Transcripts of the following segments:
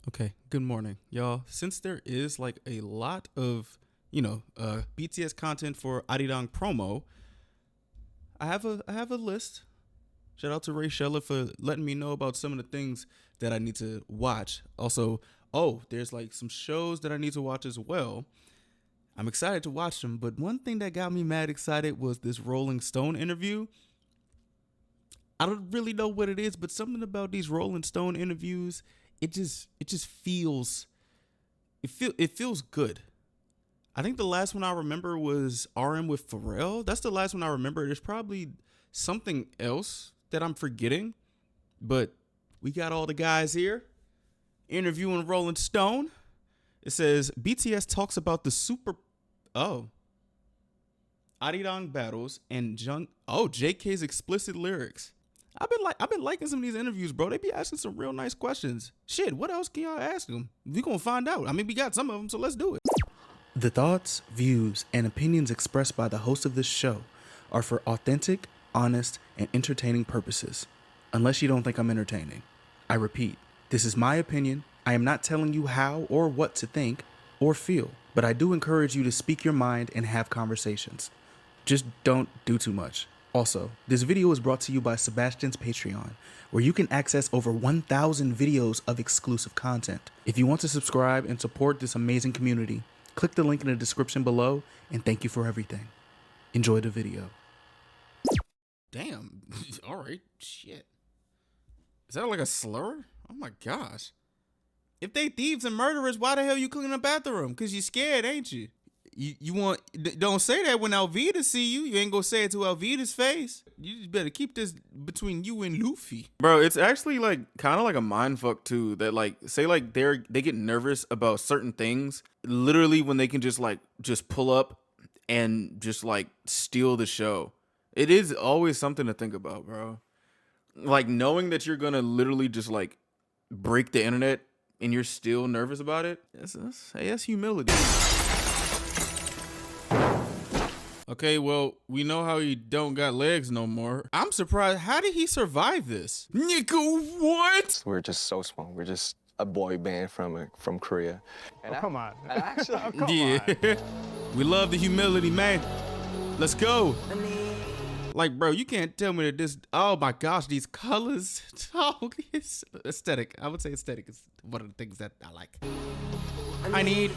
Okay, good morning, y'all. Since there is like a lot of, BTS content for arirang promo, I have a list. Shout out to Ray Shella for letting me know about some of the things that I need to watch. Also, there's like some shows that I need to watch as well. I'm excited to watch them, but one thing that got me mad excited was this Rolling Stone interview. I don't really know what it is, but something about these Rolling Stone interviews, it just feels good. I think the last one I remember was RM with Pharrell. That's the last one I remember. There's probably something else that I'm forgetting, but we got all the guys here interviewing Rolling Stone. It says BTS talks about the arirang battles and JK's explicit lyrics. I've been liking some of these interviews, bro. They be asking some real nice questions. Shit, what else can y'all ask them? We gonna find out. I mean, we got some of them, so let's do it. The thoughts, views, and opinions expressed by the host of this show are for authentic, honest, and entertaining purposes. Unless you don't think I'm entertaining. I repeat, this is my opinion. I am not telling you how or what to think or feel, but I do encourage you to speak your mind and have conversations. Just don't do too much. Also, this video is brought to you by Sebastine's Patreon, where you can access over 1,000 videos of exclusive content. If you want to subscribe and support this amazing community, click the link in the description below, and thank you for everything. Enjoy the video. Damn. All right. Shit. Is that like a slur? Oh my gosh. If they thieves and murderers, why the hell you cleaning the bathroom? Because you scared, ain't you? Don't say that when Alvida see you. You ain't gonna say it to Alvida's face. You just better keep this between you and Luffy. Bro, it's actually like kind of like a mind fuck too, that like say like they get nervous about certain things literally when they can just pull up and just like steal the show. It is always something to think about, bro. Like knowing that you're gonna literally just like break the internet and you're still nervous about it. That's humility. Okay, well, we know how he don't got legs no more. I'm surprised. How did he survive this? Nico, what? We're just so small. We're just a boy band from Korea. And come on. Actually, On. We love the humility, man. Let's go. Like, bro, you can't tell me that this. Oh my gosh, these colors. Oh, it's aesthetic. I would say aesthetic is one of the things that I like. I need.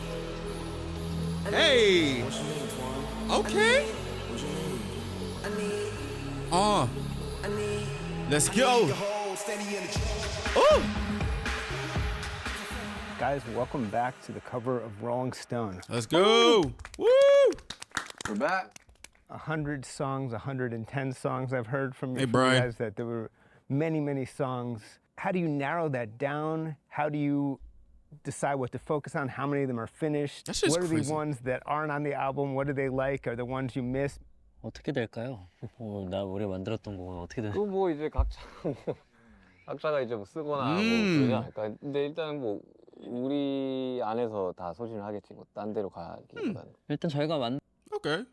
Hey. Okay. Let's go. Oh. Guys, welcome back to the cover of Rolling Stone. Let's go. Woo. we're back. 100 songs, 110 songs I've heard from you Brian. guys, that there were many, many songs. How do you narrow that down? How do you decide what to focus on? How many of them are finished? That's just what are crazy. the ones that aren't on the album? What do they like? Are the ones you miss? 어떻게 될까요? 나 우리 만들었던 곡은 어떻게 될? 뭐 이제 각자가 이제 뭐 쓰거나 뭐 그러지 않을까. 근데 일단 뭐 우리 안에서 다 소진을 하겠지. 뭐 딴 데로 가기보다는. 일단 저희가 Okay.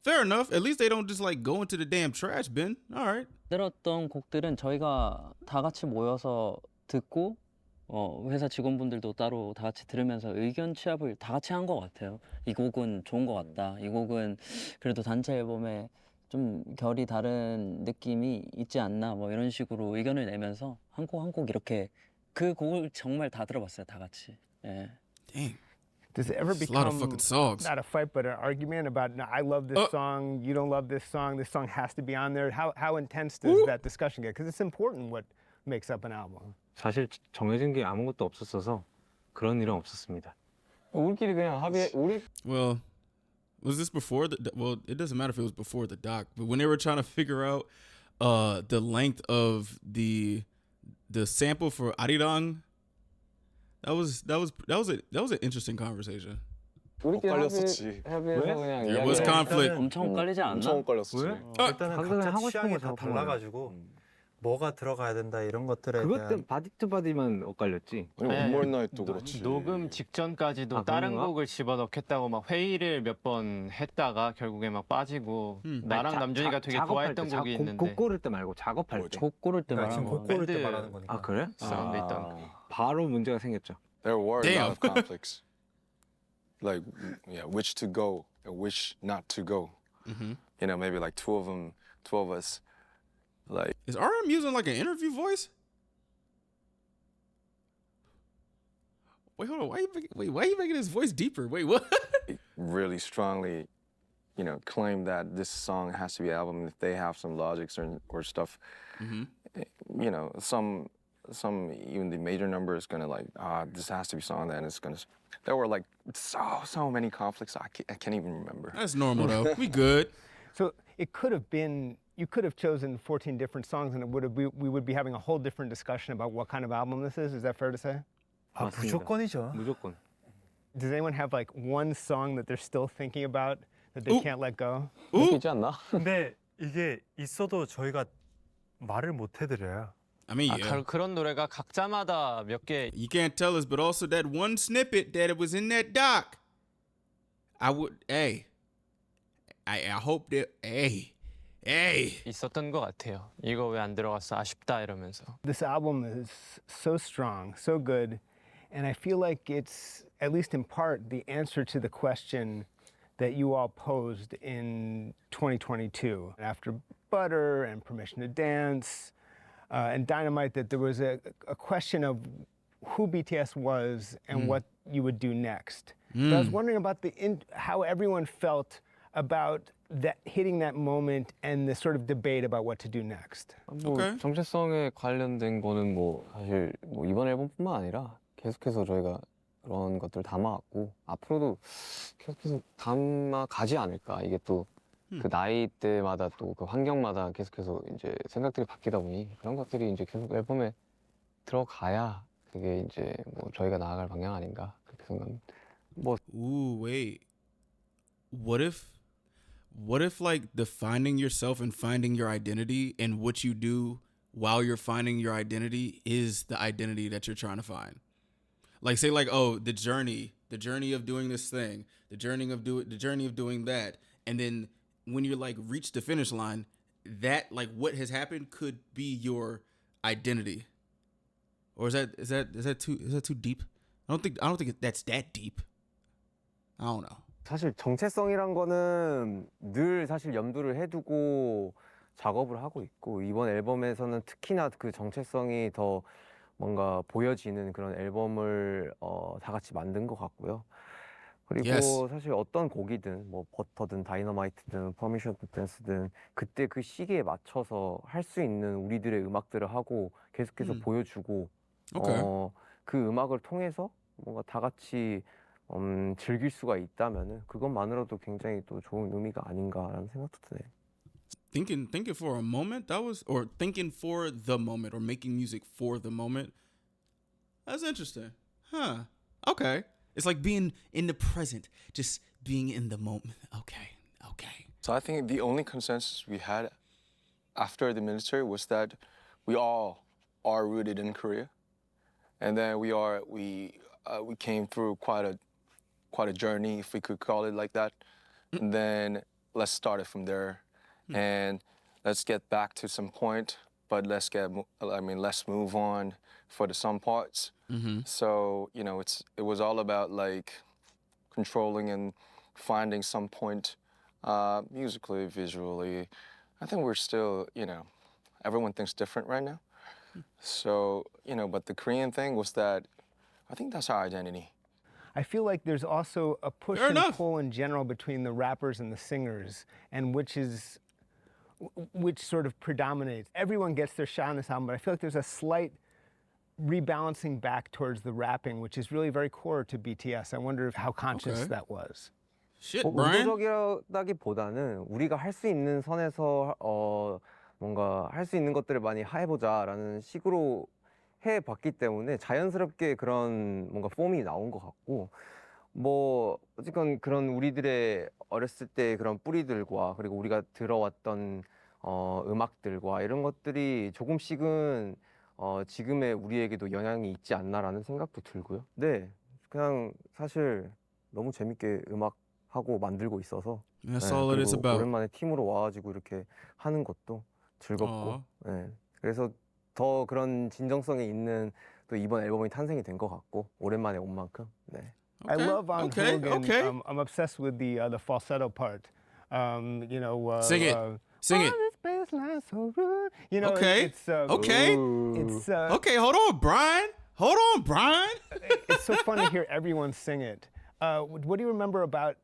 Fair enough. At least they don't just like go into the damn trash bin. All right. 만들었던 곡들은 저희가 다 같이 모여서 듣고 회사 직원분들도 따로 다 같이 들으면서 의견 취합을 다 같이 한 것 같아요. 이 곡은 좋은 것 같다. 이 곡은 그래도 단체 앨범에 좀 결이 다른 느낌이 있지 않나 뭐 이런 식으로 의견을 내면서 한 곡 한 곡 이렇게 그 곡을 정말 다 들어봤어요. 다 같이. 예. Dang. Does it ever It's a lot of become fucking songs. not a fight, but an argument about, no, I love this song, you don't love this song has to be on there? How intense does that discussion get? Because it's important what makes up an album. 사실 정해진 게 아무것도 없었어서 그런 일은 없었습니다. 우리끼리 그냥 합의 우리. Well, was this before the? Well, it doesn't matter if it was before the doc, but when they were trying to figure out the length of the sample for arirang, that was an interesting conversation. 우리끼리 엇갈렸었지. 합의해서 그냥 There was conflict. 엄청 엇갈리지 않나? 엄청 엇갈렸었지. 왜? 일단은 각자가 각자 하고 싶은 취향이 거 다 작업한 달라가지고 뭐가 들어가야 된다 이런 것들에 그것 대한 때문에 바디 투 바디만 엇갈렸지. 원몰 나잇도 그렇지. 녹음 직전까지도 아, 다른 그런가? 곡을 집어넣겠다고 막 회의를 몇 번 했다가 결국에 막 빠지고 나랑 남준이가 되게 좋아했던 곡이 있는데 곡 고를 때 말고 작업할 때. 곡 고를 때 그러니까 말하는 지금 거. 곡 고를 때 밴드- 말하는 거니까. 아 그래? 사운드 있던 바로 문제가 생겼죠. There were a Damn. lot of conflicts. Like, yeah, which to go and which not to go. Mm-hmm. You know, maybe like two of us, like Is RM using like an interview voice? Wait, hold on. Why are you making his voice deeper? Wait, what? really strongly, you know, claim that this song has to be album. If they have some logics or stuff, Mm-hmm. you know, some even the major number is gonna like, this has to be song. Then it's gonna. There were like so many conflicts. I can't even remember. That's normal though. We good. So it could have been, you could have chosen 14 different songs and we would be having a whole different discussion about what kind of album this is. Is that fair to say? 아, 맞습니다. 무조건이죠. 무조건. Does anyone have like one song that they're still thinking about that they Ooh. can't let go? 있지 않나? 근데 이게 있어도 저희가 말을 못 해드려요. I mean, yeah. 그런 노래가 각자마다 몇 개 You can't tell us, but also that one snippet that it was in that doc. I hope that, hey. 있었던 것 같아요. 이거 왜 안 들어갔어? 아쉽다 이러면서. This album is so strong, so good, and I feel like it's, at least in part, the answer to the question that you all posed in 2022. After Butter and Permission to Dance and Dynamite, that there was a question of who BTS was and what you would do next. But I was wondering about how everyone felt about that hitting that moment and the sort of debate about what to do next. 뭐 오케이. 정체성에 관련된 거는 뭐 사실 뭐 이번 앨범뿐만 아니라 계속해서 저희가 그런 것들 담아왔고 앞으로도 계속해서 담아가지 않을까. 이게 또 그 나이 때마다 또 그 환경마다 계속해서 이제 생각들이 바뀌다 보니 그런 것들이 이제 계속 앨범에 들어가야 그게 이제 뭐 저희가 나아갈 방향 아닌가 그렇게 생각합니다. Ooh, wait. What if like defining yourself and finding your identity and what you do while you're finding your identity is the identity that you're trying to find? Like say like, oh, the journey of doing this thing, the journey of doing that, and then when you're like reach the finish line, that like what has happened could be your identity. Or is that too deep? I don't think that's that deep. I don't know. 사실 정체성이란 거는 늘 사실 염두를 해두고 작업을 하고 있고 이번 앨범에서는 특히나 그 정체성이 더 뭔가 보여지는 그런 앨범을 다 같이 만든 것 같고요. 그리고 Yes. 사실 어떤 곡이든 뭐 버터든 다이너마이트든 퍼미션 투 댄스든 그때 그 시기에 맞춰서 할 수 있는 우리들의 음악들을 하고 계속해서 보여주고 Okay. 그 음악을 통해서 뭔가 다 같이 즐길 수가 있다면은 그것만으로도 굉장히 또 좋은 의미가 아닌가라는 생각도 드네요. Thinking for a moment, or thinking for the moment, or making music for the moment. That's interesting. Huh. Okay. It's like being in the present, just being in the moment. Okay. So I think the only consensus we had after the military was that we all are rooted in Korea, and then we came through quite a journey, if we could call it like that. And then let's start it from there, and let's get back to some point, but let's move on for some parts. So you know, it was all about like controlling and finding some point musically, visually. I think we're still, you know, everyone thinks different right now. So you know, but the Korean thing was that I think that's our identity. I feel like there's also a push Fair and enough. pull in general between the rappers and the singers, and which sort of predominates. Everyone gets their shot on this album, but I feel like there's a slight rebalancing back towards the rapping, which is really very core to BTS. I wonder how conscious Okay. that was. Shit, Brian. 의도적이라기보다는 우리가 할 수 있는 선에서 뭔가 할 수 있는 것들을 많이 해보자라는 식으로 해봤기 때문에 자연스럽게 그런 뭔가 폼이 나온 것 같고 뭐 어쨌건 그런 우리들의 어렸을 때 그런 뿌리들과 그리고 우리가 들어왔던 음악들과 이런 것들이 조금씩은 지금의 우리에게도 영향이 있지 않나라는 생각도 들고요. 네, 그냥 사실 너무 재밌게 음악하고 만들고 있어서 That's all it is 그리고 about. 오랜만에 팀으로 와가지고 이렇게 하는 것도 즐겁고 Aw. 네, 그래서 더 그런 진정성이 있는 또 이번 앨범이 탄생이 된 것 같고 오랜만에 온 만큼 네. I love on okay, Hooligan. okay. I'm obsessed with the falsetto part. You know, Sing it. Sing it. "On this baseline so rude." You know, Okay. it's Okay. It's Okay, hold on, Brian. Hold on, Brian. it's so fun to hear everyone sing it. What do you remember about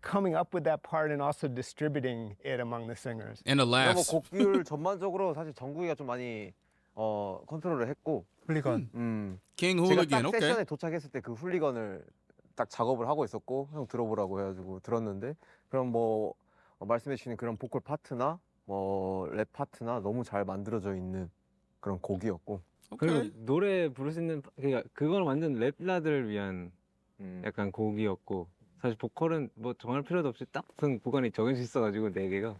coming up with that part and also distributing it among the singers? And the 뭐 laughs. 곡을 전반적으로 사실 정국이가 좀 많이 컨트롤을 했고 훌리건. King 제가 Hooligan. 딱 Okay. 세션에 도착했을 때 그 훌리건을 딱 작업을 하고 있었고 형 들어보라고 해가지고 들었는데 그럼 뭐 말씀해 주신 그런 보컬 파트나 뭐 랩 파트나 너무 잘 만들어져 있는 그런 곡이었고 그리고 Okay. 노래 부를 수 있는 그러니까 그건 완전 랩라들을 위한 약간 곡이었고 사실 보컬은 뭐 정할 필요도 없이 딱 무슨 구간이 정해져 있어가지고 네 개가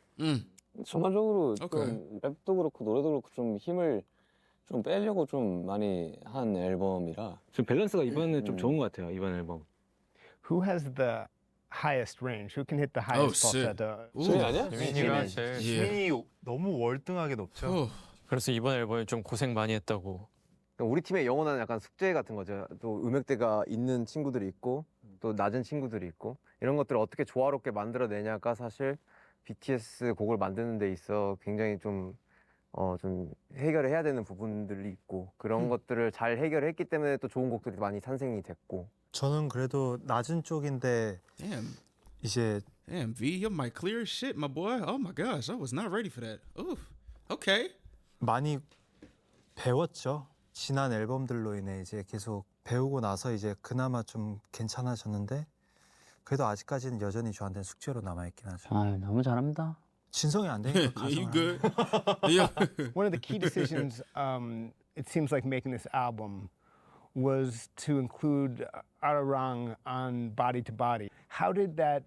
전반적으로 오케이. 좀 랩도 그렇고 노래도 그렇고 좀 힘을 좀 빼려고 좀 많이 한 앨범이라 좀 밸런스가 이번에 좀 좋은 것 같아요 이번 앨범. Who has the highest range? Who can hit the highest shit. falsetto? 수빈이 아니야? 지민이가 제일 Yeah. 지민이 너무 월등하게 높죠. Oh. 그래서 이번 앨범에 좀 고생 많이 했다고. 우리 팀의 영원한 약간 숙제 같은 거죠. 또 음역대가 있는 친구들이 있고 또 낮은 친구들이 있고 이런 것들을 어떻게 조화롭게 만들어내냐가 사실 BTS 곡을 만드는 데 있어 굉장히 좀 해결을 해야 되는 부분들이 있고 그런 것들을 잘 해결했기 때문에 또 좋은 곡들이 많이 탄생이 됐고 저는 그래도 낮은 쪽인데 Damn. 이제 Damn, V, your mic clear as shit, my boy. Oh my gosh, I was not ready for that. Ooh. Okay. 많이 배웠죠. 지난 앨범들로 인해 이제 계속 배우고 나서 이제 그나마 좀 괜찮아졌는데 그래도 아직까지는 여전히 저한테는 숙제로 남아있긴 하죠. 아, 너무 잘합니다. 진성이 안 되니까 Yeah, you 가성을 good? Yeah. One of the key decisions, it seems like making this album, was to include arirang on Body to Body. How did that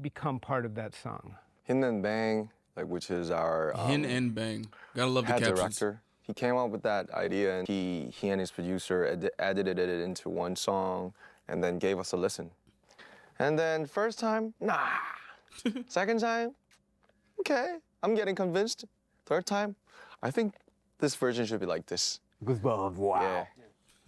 become part of that song? Hin and Bang, like which is our Hin and bang. Gotta love the head captions. director. He came up with that idea, and he and his producer edited it into one song, and then gave us a listen. And then first time, nah. Second time, okay, I'm getting convinced. Third time, I think this version should be like this. Goosebumps. Wow. Yeah.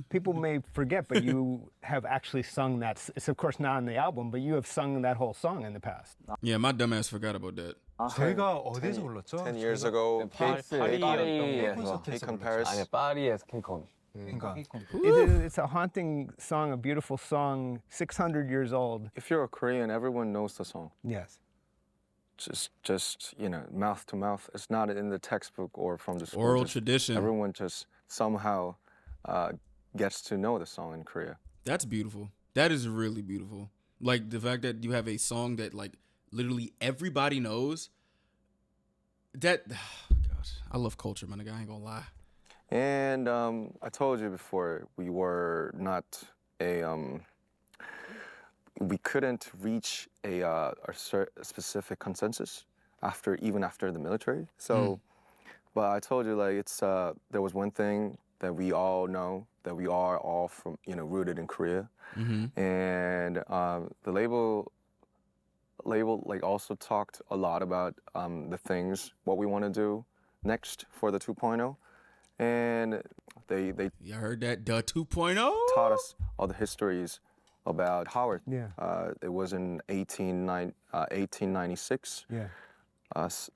People may forget, but you have actually sung that. It's of course not on the album, but you have sung that whole song in the past. Yeah, my dumbass forgot about that. 저희가 어디서 불렀죠? 10 years ago, 파리에서 K-Con Paris. 아니 파리에서 킹콘. 그러니까 It's a haunting song, a beautiful song, 600 years old. If you're a Korean, everyone knows the song. Yes. Just mouth to mouth. It's not in the textbook or from the school. Oral Just tradition. Everyone just somehow gets to know the song in Korea. That's beautiful. That is really beautiful. Like the fact that you have a song that like literally everybody knows. That, gosh, I love culture, man. I ain't gonna lie. And I told you before, we were not we couldn't reach a specific consensus even after the military. So, but I told you like there was one thing that we all know, that we are all from rooted in Korea, and the label like also talked a lot about the things what we want to do next for the 2.0. And they You heard that? The 2.0? taught us all the histories about Howard. Yeah. It was in 1896, Yeah.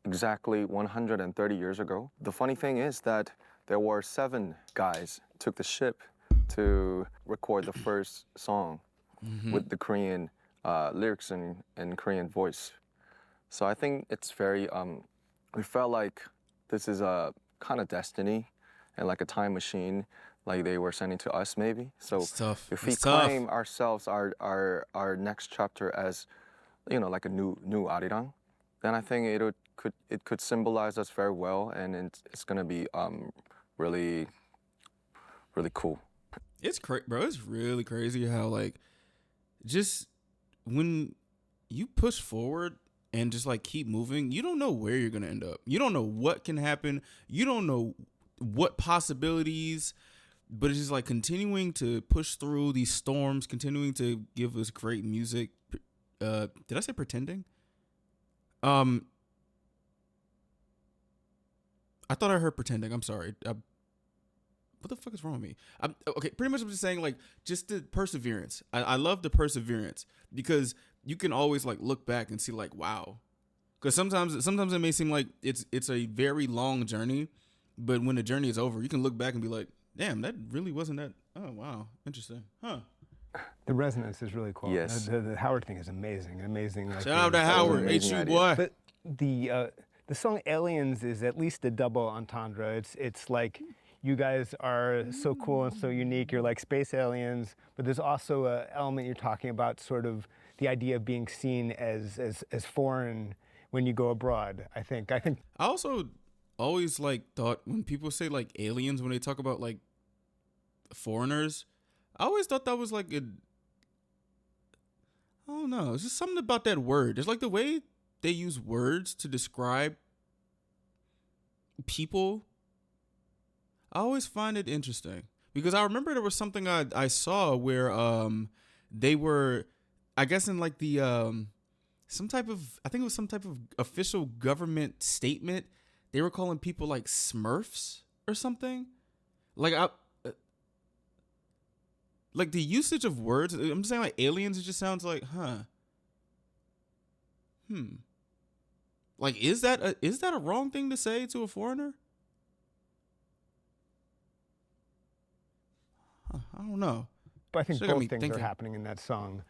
exactly 130 years ago. The funny thing is that there were 7 guys took the ship to record the first song with the Korean lyrics and Korean voice. So I think it's very, we felt like this is a kind of destiny and like a time machine, like they were sending to us maybe. So It's tough. if we It's tough. claim ourselves our next chapter as, like a new arirang, then I think it could symbolize us very well, and it's gonna be really, really cool. It's crazy, bro. It's really crazy how like just when you push forward and just like keep moving, you don't know where you're gonna end up. You don't know what can happen. You don't know what possibilities, but it's just like continuing to push through these storms, continuing to give us great music. Did I say pretending? I thought I heard pretending. I'm sorry. what the fuck is wrong with me? Okay, pretty much I'm just saying like just the perseverance. I love the perseverance because you can always like look back and see like wow, because sometimes it may seem like it's a very long journey, but when the journey is over, you can look back and be like, damn, that really wasn't that. Oh wow, interesting, huh? The resonance is really cool. Yes. The Howard thing is amazing. Like, Shout out to Howard, amazing HU idea. boy. But the song "Aliens" is at least a double entendre. It's like you guys are so cool and so unique. You're like space aliens, but there's also an element you're talking about, sort of the idea of being seen as foreign when you go abroad. I think. I also always like thought when people say like aliens when they talk about like foreigners, I always thought that was like I don't know. It's just something about that word. It's like the way they use words to describe people. I always find it interesting because I remember there was something I saw where they were, I guess in like the some type of, I think it was some type of official government statement. They were calling people like Smurfs or something. Like the usage of words, I'm saying like aliens, it just sounds like, Like, is that a wrong thing to say to a foreigner? I don't know. But I think Still got both me things thinking. are happening in that song.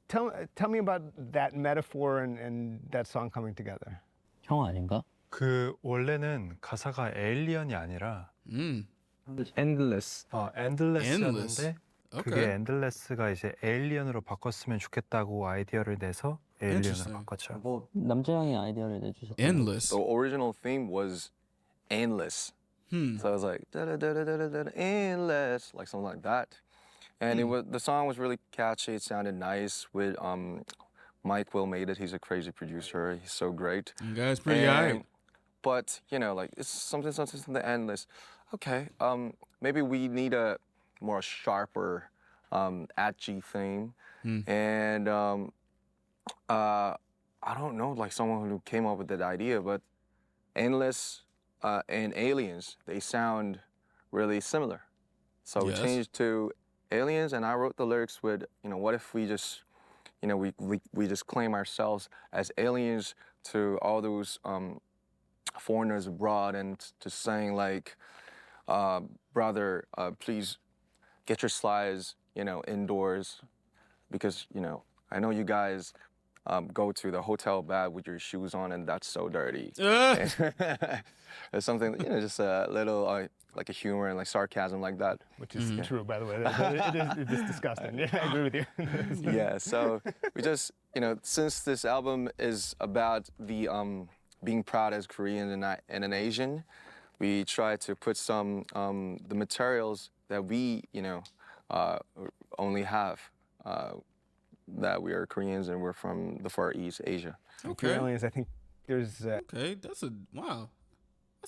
Tell me about that metaphor and that song coming together. 형 아닌가? 그 원래는 가사가 에일리언이 아니라 endless. endless였는데 그게 Okay. endless가 이제 에일리언으로 바꿨으면 좋겠다고 아이디어를 내서 에일리언으로 Interesting. 바꿨죠. 뭐 남자 형이 아이디어를 내주셨어요. Endless. The original theme was endless. So it was like da da da da da da endless, like something like that. And the song was really catchy. It sounded nice with Mike Will made it. He's a crazy producer. He's so great. You guys pretty And- alright. But you know, like it's something endless. Okay, maybe we need a more sharper, edgy theme. And I don't know, like someone who came up with that idea, but endless and aliens, they sound really similar. So Yes. we changed to aliens, and I wrote the lyrics with, you know, what if we just, you know, we just claim ourselves as aliens to all those foreigners abroad, and just saying like, brother, please get your slides, you know, indoors, because, you know, I know you guys go to the hotel bed with your shoes on, and that's so dirty. It's something, you know, just a little like a humor and like sarcasm like that. Which is true, by the way. It is disgusting. Yeah, I agree with you. Yeah, so we just, you know, since this album is about the being proud as Korean and an Asian, we try to put some the materials that we, you know, only have, that we are Koreans and we're from the Far East Asia. For Okay. aliens, I think there's Okay, that's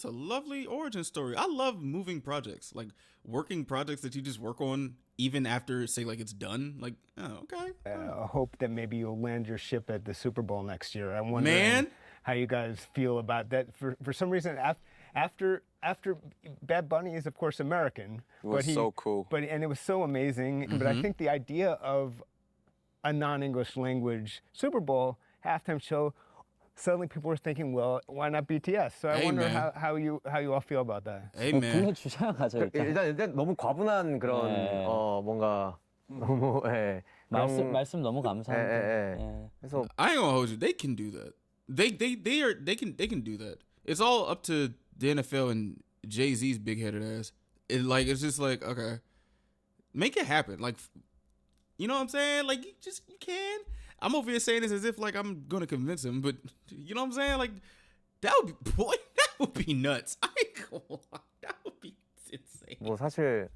a lovely origin story. I love moving projects, like working projects that you just work on even after, say, like it's done. Like, oh, okay. a hope that maybe you'll land your ship at the Super Bowl next year. I'm wondering Man. how you guys feel about that. For some reason, after Bad Bunny is of course American, It was so cool. and it was so amazing. But I think the idea of a non-English language Super Bowl halftime show, suddenly people were thinking, well, why not BTS? So I Hey, wonder man. how you all feel about that. Hey, man. 불러주셔야 가죠 일단. 일단 너무 과분한 그런 네. 뭔가 너무 말씀 너무 감사합니다. 예. 그래서 I ain't gonna hold you. They can do that. They can do that. It's all up to the NFL and Jay-Z's big-headed ass. It's just like, okay, make it happen. Like, you know what I'm saying? Like, you can. I'm over here saying this as if like I'm gonna convince him, but you know what I'm saying? Like, that would be nuts. I ain't gonna lie. That would be insane. 뭐 사실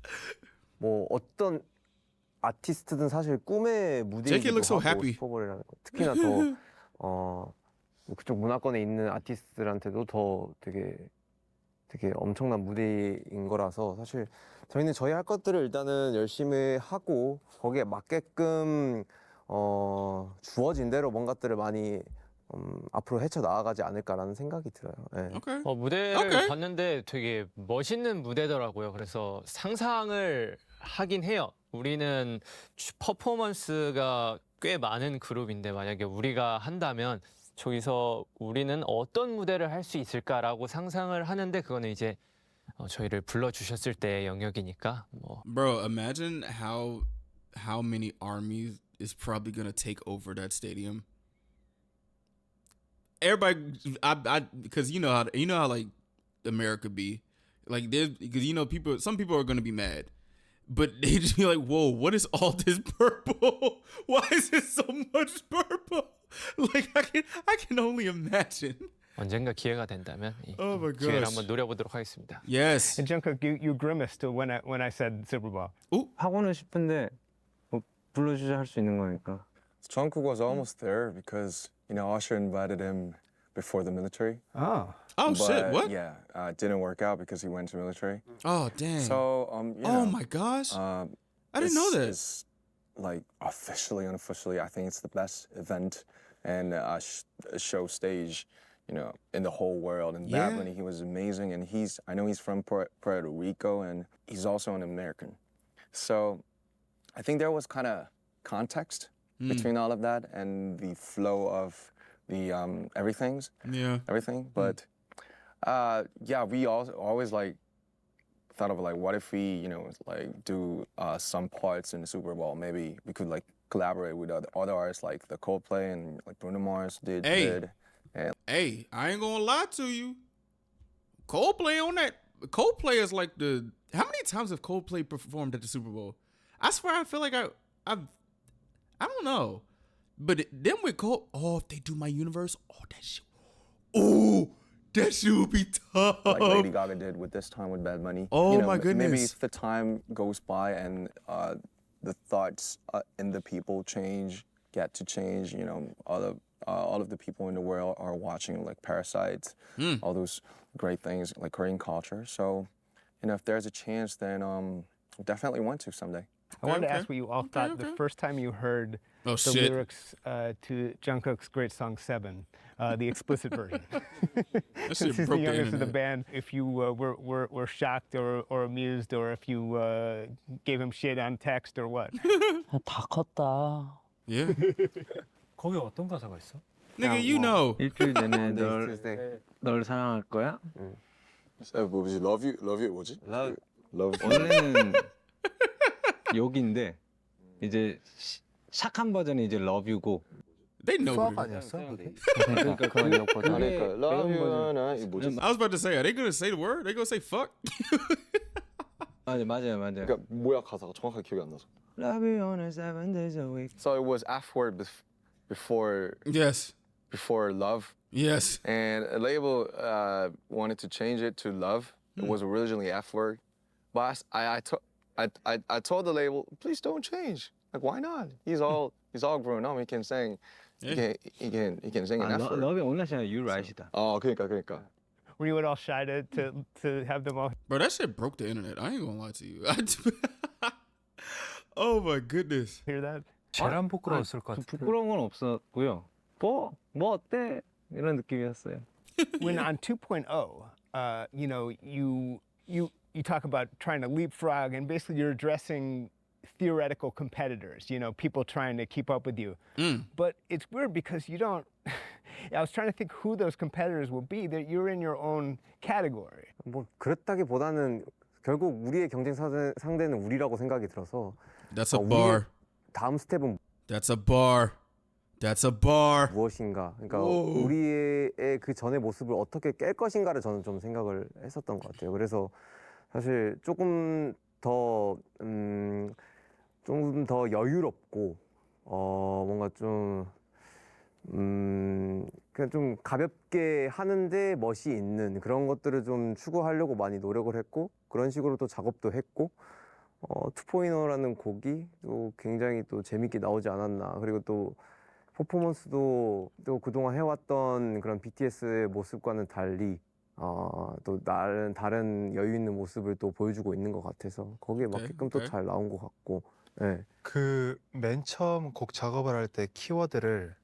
뭐 어떤 아티스트든 사실 꿈의 JK 무대이기도 looks so 하고 happy. 슈퍼볼이라는 거. 특히나 더 그쪽 문화권에 있는 아티스트들한테도 더 되게 엄청난 무대인 거라서 사실 저희는 저희 할 것들을 일단은 열심히 하고 거기에 맞게끔 주어진 대로 뭔가들을 많이 앞으로 헤쳐 나아가지 않을까라는 생각이 들어요. 예. Okay. 무대를 오케이. 봤는데 되게 멋있는 무대더라고요. 그래서 상상을 하긴 해요. 우리는 퍼포먼스가 꽤 많은 그룹인데 만약에 우리가 한다면 저기서 우리는 어떤 무대를 할 수 있을까라고 상상을 하는데 그거는 이제 저희를 불러주셨을 때의 영역이니까 뭐 Bro, imagine how many armies is probably gonna take over that stadium. Everybody, I, because you know how like America be, like there's because some people are gonna be mad, but they just be like, whoa, what is all this purple? Why is it so much purple? Like I can only imagine. 언젠가 기회가 된다면 이 Oh my 기회를 gosh. 한번 노려보도록 하겠습니다. Yes. And Jungkook, you grimaced when I said Super Bowl. 하고는 싶은데 뭐 불러주자 할 수 있는 거니까. Jungkook was almost there because Usher invited him before the military. Oh. Oh but, shit! What? Yeah, it didn't work out because he went to military. Oh dang. So oh my gosh! I didn't know that. It's like unofficially, I think it's the best event and show stage, in the whole world. And Yeah. Bad Bunny, he was amazing, and I know he's from Puerto Rico, and he's also an American. So I think there was kind of context between all of that and the flow of the everything. But yeah, we always like thought of like, what if we like do some parts in the Super Bowl? Maybe we could like collaborate with other artists like the Coldplay and like Bruno Mars did. And Hey, I ain't gonna lie to you. Coldplay on that. Coldplay is like how many times have Coldplay performed at the Super Bowl? I swear I feel like I don't know. But them with if they do My Universe, that shit would be tough. like Lady Gaga did with this time with Bad Bunny. Oh, my goodness. Maybe if the time goes by and the thoughts in the people get to change. All of the people in the world are watching like Parasites, all those great things like Korean culture. So, if there's a chance, then definitely want to someday. I wanted to okay. ask what you all thought the first time you heard Oh, the shit. lyrics to Jungkook's great song 7, the explicit version. That Since shit he's the broke the youngest of the internet. band, if you were shocked or amused, or if you gave him shit on text or what. 다 컸다. Yeah. 거기 어떤 가사가 있어? Nigga, you know. 일주일 내내 Monday, Tuesday. 널 사랑할 거야. 뭐지? Love you 뭐지? Love. 원래는 욕인데 이제 샥한 버전이 이제 Love You고. They know. 수학 what it 아니었어? 그게? 그러니까 그건 욕 버전. Love you. 이 뭐지? is. I was about to say, are they gonna say the word? They gonna say fuck? 맞아요. 그러니까 뭐야 가사가 정확하게 기억이 안 나서. Love you on a 7 days a week. So it was F word before Yes. love. Yes. And a label wanted to change it to love. It was originally F word, but I told the label, please don't change. Like, why not? He's all grown up. He can sing. Yeah. He can sing an F word. Love on a 7 days, you right이다. 그러니까. Were you at all shy to have them all? Bro, that shit broke the internet. I ain't gonna lie to you. Oh my goodness. Hear that? 제일 부끄러웠을 것 같아. 부끄러운 건 없었고요. 뭐 어때? 이런 느낌이었어요. When on 2.0, you talk about trying to leapfrog, and basically you're addressing theoretical competitors, people trying to keep up with you. But it's weird because you don't. I was trying to think who those competitors will be. That you're in your own category. 뭐 그렇다기보다는 결국 우리의 경쟁 상대는 우리라고 생각이 들어서 That's a 우리의 bar. 다음 스텝은 That's a bar. That's a bar. 무엇인가? 그러니까 오. 우리의 그 전의 모습을 어떻게 깰 것인가를 저는 좀 생각을 했었던 것 같아요. 그래서 사실 조금 더 여유롭고 뭔가 좀 그냥 좀 가볍게 하는데 멋이 있는 그런 것들을 좀 추구하려고 많이 노력을 했고 그런 식으로 또 작업도 했고 2.0라는 곡이 또 굉장히 또 재밌게 나오지 않았나. 그리고 또 퍼포먼스도 또 그동안 해왔던 그런 BTS의 모습과는 달리 또 다른 여유 있는 모습을 또 보여주고 있는 것 같아서 거기에 맞게끔 또 잘 나온 것 같고. 네. 그 맨 처음 곡 작업을 할 때 키워드를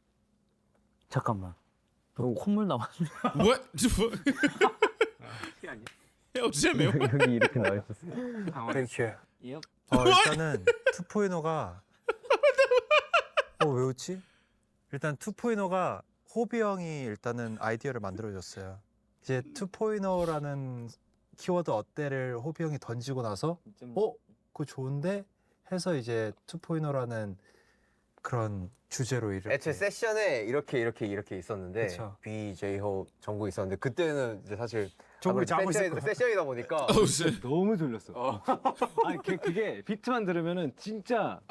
잠깐만. 콧물 나왔네. What? Yo, Jimmy. what? 여기 이렇게 나와 있었어요. 땡큐. Yep. 일단은 2.0가 왜 웃지? 일단 2.0가 호비 형이 일단은 아이디어를 만들어줬어요. 이제 2.0라는 키워드 어때를 호비 형이 던지고 나서 그거 좋은데 해서 이제 2.0라는 그런 주제로 이렇게 애초에 세션에 이렇게 있었는데 그쵸. B, J, 호 정국 있었는데 그때는 이제 사실 정국이 자고 있었고 세션이다 보니까 Oh shit. 너무 졸렸어. 아니 그게 비트만 들으면은 진짜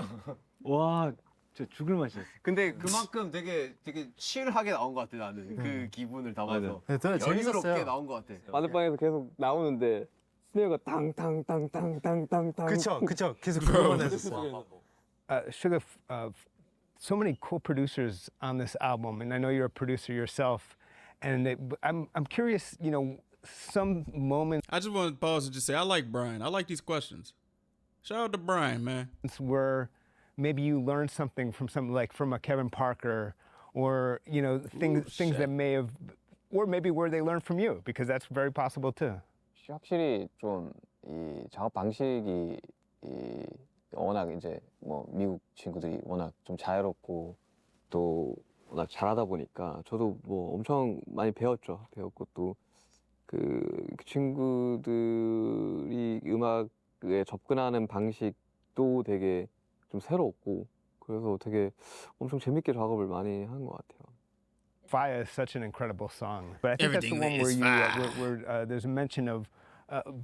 와 진짜 죽을 맛이었어. 근데 그만큼 되게 칠하게 나온 것 같아 나는 그 기분을 담아서 네, 저는 여유롭게 재밌었어요. 나온 것 같아. 마늘방에서 계속 나오는데 스네어가 땅땅땅땅땅땅땅. 그쵸 계속 그거만 했었어. Sugar, so many cool producers on this album, and I know you're a producer yourself. And I'm curious, you know, some moments I just want to pause and just say I like Brian. I like these questions. Shout out to Brian, man. where maybe you learned something from from a Kevin Parker, or you know things that may have, or maybe where they learned from you, because that's very possible too. 확실히 좀 이 작업 방식이 이 워낙 이제 뭐 미국 친구들이 워낙 좀 자유롭고 또 워낙 잘하다 보니까 저도 뭐 엄청 많이 배웠고 또 그 친구들이 음악에 접근하는 방식도 되게 좀 새로웠고 그래서 되게 엄청 재밌게 작업을 많이 한 것 같아요. Fire is such an incredible song, but I think Everything that's the one is where there's a mention of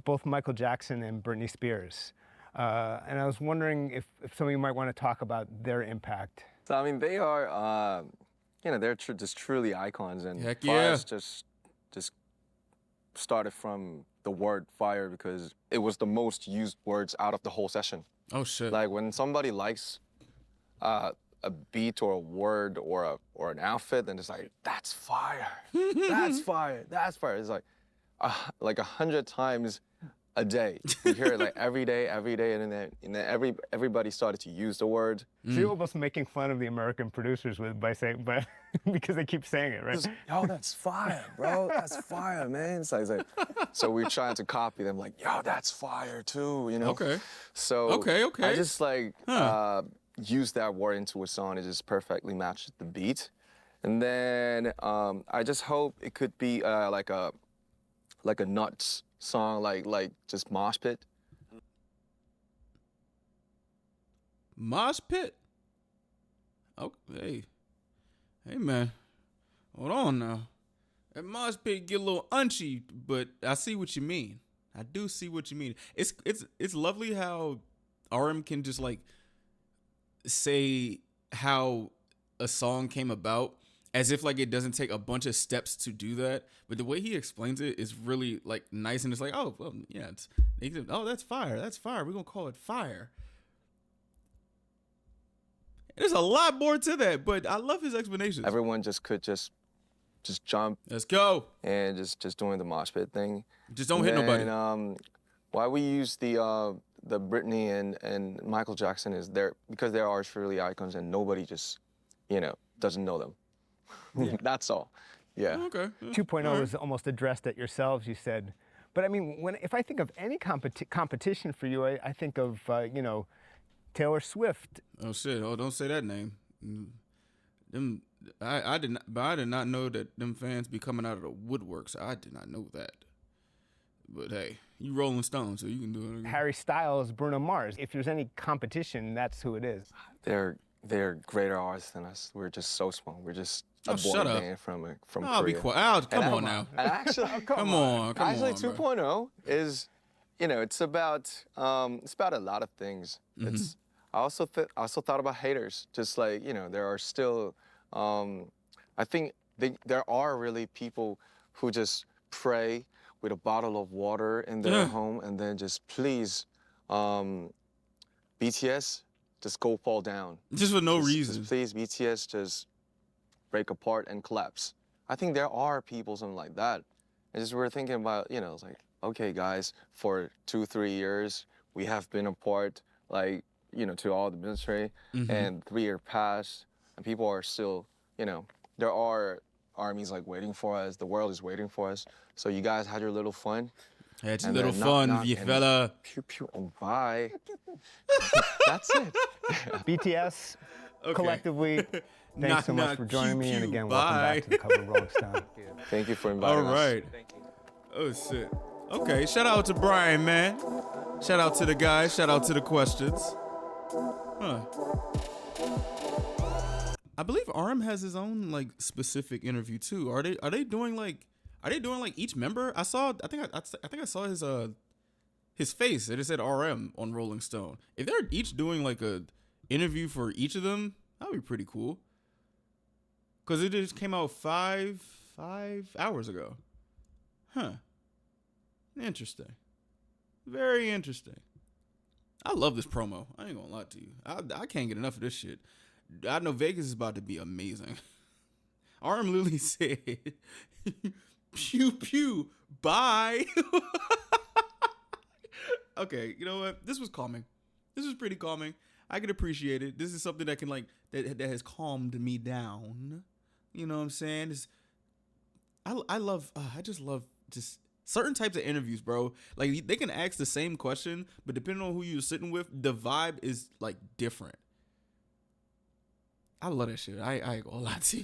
both Michael Jackson and Britney Spears, and I was wondering if some of you might want to talk about their impact. So I mean, they are, they're just truly icons, and Heck Fire's yeah. just started from the word fire because it was the most used words out of the whole session. Oh shit. Like when somebody likes a beat or a word or an outfit, then it's like that's fire, that's fire, that's fire. It's like 100 times a day. You hear it like every day, and then everybody started to use the word. So you're almost making fun of the American producers by saying, but because they keep saying it, right? Just, yo, that's fire, bro. That's fire, man. It's like, so we're trying to copy them, like, yo, that's fire too, you know? Okay. So Okay. I just used that word into a song. It just perfectly matched the beat. And then I just hope it could be like a nuts song, like just mosh pit. Mosh pit. Okay. Hey man. Hold on now. That mosh pit get a little unchy, but I see what you mean. I do see what you mean. It's lovely how RM can just like say how a song came about as if like it doesn't take a bunch of steps to do that, but the way he explains it is really like nice, and it's like, oh well, yeah, that's fire, we're gonna call it fire. There's a lot more to that, but I love his explanations. Everyone could just jump. Let's go. And just doing the mosh pit thing. Just don't hit nobody. Why we use the Britney and Michael Jackson is because they are truly icons, and nobody just doesn't know them. Yeah. That's all. Yeah. Okay. 2.0 was almost addressed at yourselves, you said. But I mean, if I think of any competition for you, I think of, Taylor Swift. Oh shit! Oh, don't say that name. Them, I did not know that them fans be coming out of the woodworks. I did not know that. But hey, you Rolling Stone, so you can do it. Harry Styles, Bruno Mars. If there's any competition, that's who it is. They're greater artists than us. We're just so small. We're just a boy shut up. band from I'll Korea. be quiet. Come on now. And actually, Come on. Actually, bro. 2.0 is, it's about a lot of things. Mm-hmm. It's I also thought about haters. Just like there are still, I think there are really people who just pray with a bottle of water in their home and then just please, BTS, just go fall down. Just for no Just reason. please, BTS, just break apart and collapse. I think there are people something like that. And just we're thinking about, it's like, okay, guys, for 2-3 years, we have been apart, like, to all the military, and 3 years passed, and people are still, there are army's like waiting for us. The world is waiting for us. So you guys had your little fun. Had your And little then fun, knock, you and fella. Pew pew and bye. That's it. BTS, Okay. collectively, thanks Knock, so much knock, for joining pew, me. And pew, again, bye. welcome back to the cover of Rolling Stone. Thank you for All inviting us. right. Oh shit. Okay. Shout out to Brian, man. Shout out to the guys. Shout out to the questions. Huh. I believe RM has his own like specific interview too. Are they doing like each member? I think I saw his face. It just said RM on Rolling Stone. If they're each doing like a interview for each of them, that would be pretty cool. Cause it just came out five hours ago. Huh. Interesting. Very interesting. I love this promo. I ain't gonna lie to you. I can't get enough of this shit. I know Vegas is about to be amazing. RM literally said, pew pew, bye. Okay, you know what? This was calming. This was pretty calming. I can appreciate it. This is something that can like that has calmed me down. You know what I'm saying? I just love just certain types of interviews, bro. Like they can ask the same question, but depending on who you're sitting with, the vibe is like different. I love that shit. I ain't gonna lie to you.